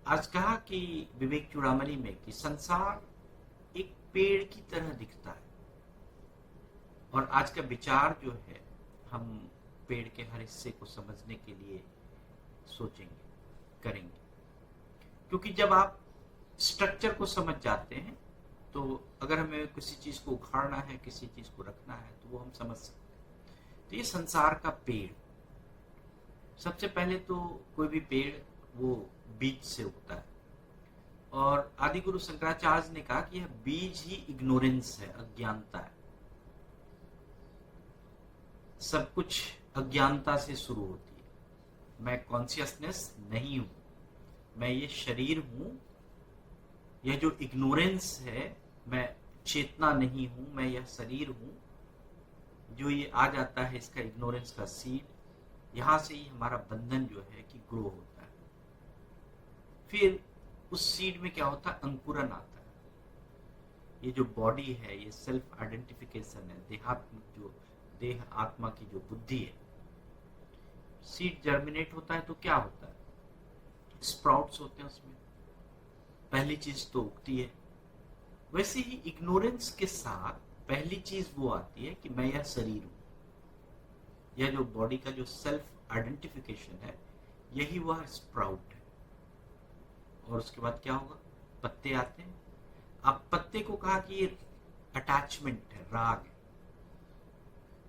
आज कहा कि विवेक चूड़ामणि में कि संसार एक पेड़ की तरह दिखता है। और आज का विचार जो है, हम पेड़ के हर हिस्से को समझने के लिए सोचेंगे, करेंगे। क्योंकि जब आप स्ट्रक्चर को समझ जाते हैं तो अगर हमें किसी चीज को उखाड़ना है, किसी चीज को रखना है, तो वो हम समझ सकते हैं। तो ये संसार का पेड़, सबसे पहले तो कोई भी पेड़ वो बीज से उगता है। और आदि गुरु शंकराचार्य ने कहा कि यह बीज ही इग्नोरेंस है, अज्ञानता है। सब कुछ अज्ञानता से शुरू होती है। मैं कॉन्शियसनेस नहीं हूं, मैं ये शरीर हूं। यह जो इग्नोरेंस है, मैं चेतना नहीं हूं, मैं यह शरीर हूं। जो ये आ जाता है, इसका इग्नोरेंस का सीड, यहां से ही हमारा बंधन जो है कि ग्रो होता है। फिर उस सीड में क्या होता है, अंकुरन आता है। ये जो बॉडी है, ये सेल्फ आइडेंटिफिकेशन है, देहात्म जो देह आत्मा की जो बुद्धि है। सीड जर्मिनेट होता है तो क्या होता है, स्प्राउट्स होते हैं उसमें, पहली चीज तो उगती है। वैसे ही इग्नोरेंस के साथ पहली चीज वो आती है कि मैं यह शरीर हूं। यह जो बॉडी का जो सेल्फ आइडेंटिफिकेशन है, यही वह स्प्राउट है। और उसके बाद क्या होगा, पत्ते आते हैं। अब पत्ते को कहा कि ये अटैचमेंट है, राग है।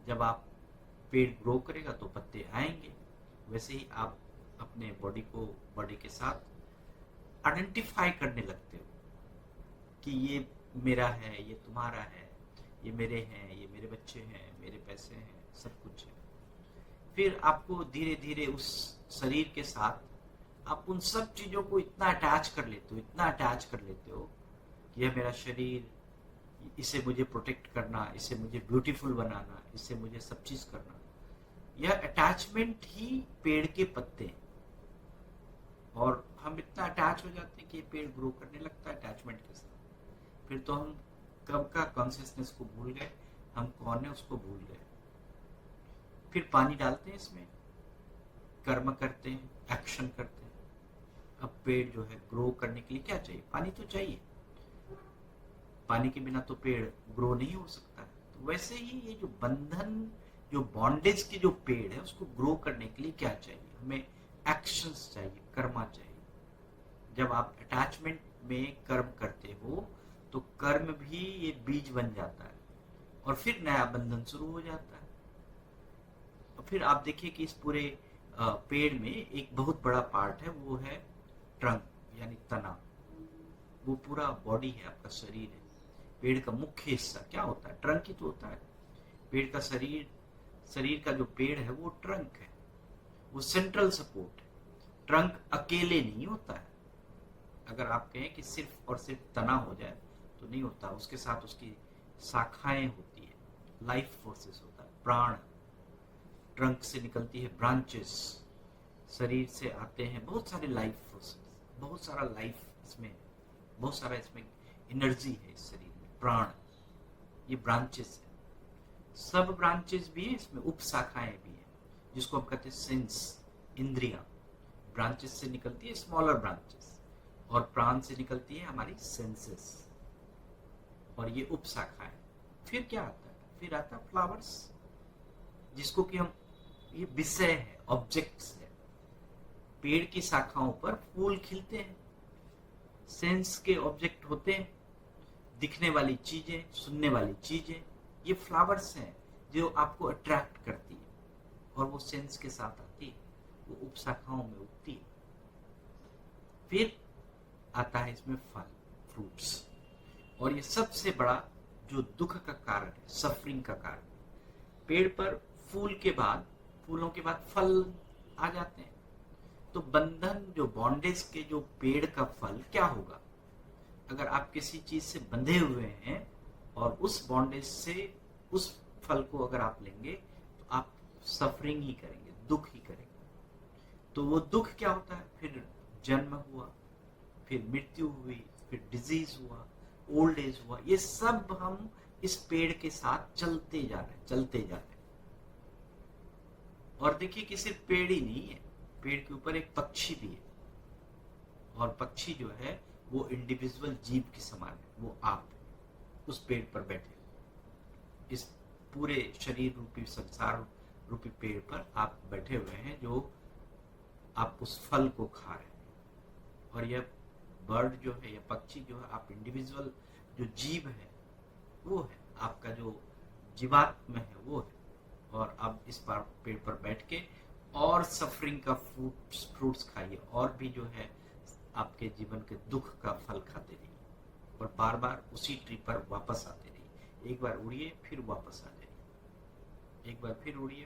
जब आप पेड़ ग्रो करेगा तो पत्ते आएंगे। वैसे ही आप अपने बॉडी के साथ आइडेंटिफाई करने लगते हो कि ये मेरा है, ये तुम्हारा है, ये मेरे हैं, ये मेरे बच्चे हैं, मेरे पैसे हैं, सब कुछ है। फिर आपको धीरे धीरे उस शरीर के साथ आप उन सब चीजों को इतना अटैच कर लेते हो, इतना अटैच कर लेते हो कि यह मेरा शरीर, इसे मुझे प्रोटेक्ट करना, इसे मुझे ब्यूटीफुल बनाना, इसे मुझे सब चीज करना। यह अटैचमेंट ही पेड़ के पत्ते हैं। और हम इतना अटैच हो जाते हैं कि पेड़ ग्रो करने लगता है अटैचमेंट के साथ। फिर तो हम कब का कॉन्शियसनेस को भूल गए, हम कौन है उसको भूल गए। फिर पानी डालते हैं इसमें, कर्म करते हैं, एक्शन करते हैं। अब पेड़ जो है ग्रो करने के लिए क्या चाहिए, पानी तो चाहिए। पानी के बिना तो पेड़ ग्रो नहीं हो सकता है। तो वैसे ही ये जो बंधन, जो बॉन्डेज के जो पेड़ है, उसको ग्रो करने के लिए क्या चाहिए, हमें एक्शंस चाहिए, कर्मा चाहिए। जब आप अटैचमेंट में कर्म करते हो तो कर्म भी ये बीज बन जाता है और फिर नया बंधन शुरू हो जाता है। और फिर आप देखिए कि इस पूरे पेड़ में एक बहुत बड़ा पार्ट है, वो है ट्रंक यानी तना। वो पूरा बॉडी है, आपका शरीर है। पेड़ का मुख्य हिस्सा क्या होता है, ट्रंक ही तो होता है। पेड़ का शरीर का जो पेड़ है वो ट्रंक है, वो सेंट्रल सपोर्ट है। ट्रंक अकेले नहीं होता है। अगर आप कहें कि सिर्फ और सिर्फ तना हो जाए तो नहीं होता, उसके साथ उसकी शाखाएं होती है, लाइफ फोर्सेस होता है, प्राण। ट्रंक से निकलती है ब्रांचेस, शरीर से आते हैं बहुत सारे लाइफ फोर्सेस, बहुत सारा लाइफ इसमें, बहुत सारा इसमें एनर्जी है इस शरीर में, प्राण। ये ब्रांचेस है, सब ब्रांचेस भी है इसमें, उप शाखाएं भी है, जिसको हम कहते हैं सेंस, इंद्रियां। ब्रांचेस से निकलती है स्मॉलर ब्रांचेस, और प्राण से निकलती है हमारी सेंसेस, और ये उप शाखाएं। फिर क्या आता है, फिर आता है फ्लावर्स, जिसको कि हम, ये विषय है, ऑब्जेक्ट्स है। पेड़ की शाखाओं पर फूल खिलते हैं, सेंस के ऑब्जेक्ट होते हैं, दिखने वाली चीजें, सुनने वाली चीजें, ये फ्लावर्स हैं जो आपको अट्रैक्ट करती है, और वो सेंस के साथ आती है, वो उप शाखाओं में उगती है। फिर आता है इसमें फल, फ्रूट्स। और ये सबसे बड़ा जो दुख का कारण है, सफरिंग का कारण, पेड़ पर फूलों के बाद फल आ जाते हैं। तो बंधन, जो बॉन्डेज के जो पेड़ का फल क्या होगा, अगर आप किसी चीज से बंधे हुए हैं और उस बॉन्डेज से उस फल को अगर आप लेंगे तो आप सफरिंग ही करेंगे, दुख ही करेंगे। तो वो दुख क्या होता है, फिर जन्म हुआ, फिर मृत्यु हुई, फिर डिजीज हुआ, ओल्ड एज हुआ। ये सब हम इस पेड़ के साथ चलते जा रहे हैं। और देखिए कि सिर्फ पेड़ ही नहीं है, पेड़ के ऊपर एक पक्षी भी है, और पक्षी जो है वो इंडिविजुअल जीव के समान है, वो आप उस पेड़ पर बैठे, इस पूरे शरीर रूपी संसार रूपी पेड़ पर आप बैठे हुए हैं, जो आप उस फल को खा रहे हैं। और यह बर्ड जो है या पक्षी जो है, आप इंडिविजुअल जो जीव है वो है, आपका जो जीवात्म है वो है। और अब इस बार पेड़ पर बैठ के और सफरिंग का फ्रूट्स खाइए, और भी जो है आपके जीवन के दुख का फल खाते रहिए, और बार बार उसी ट्री पर वापस आते रहिए। एक बार उड़िए, फिर वापस आ जाइए, एक बार फिर उड़िए,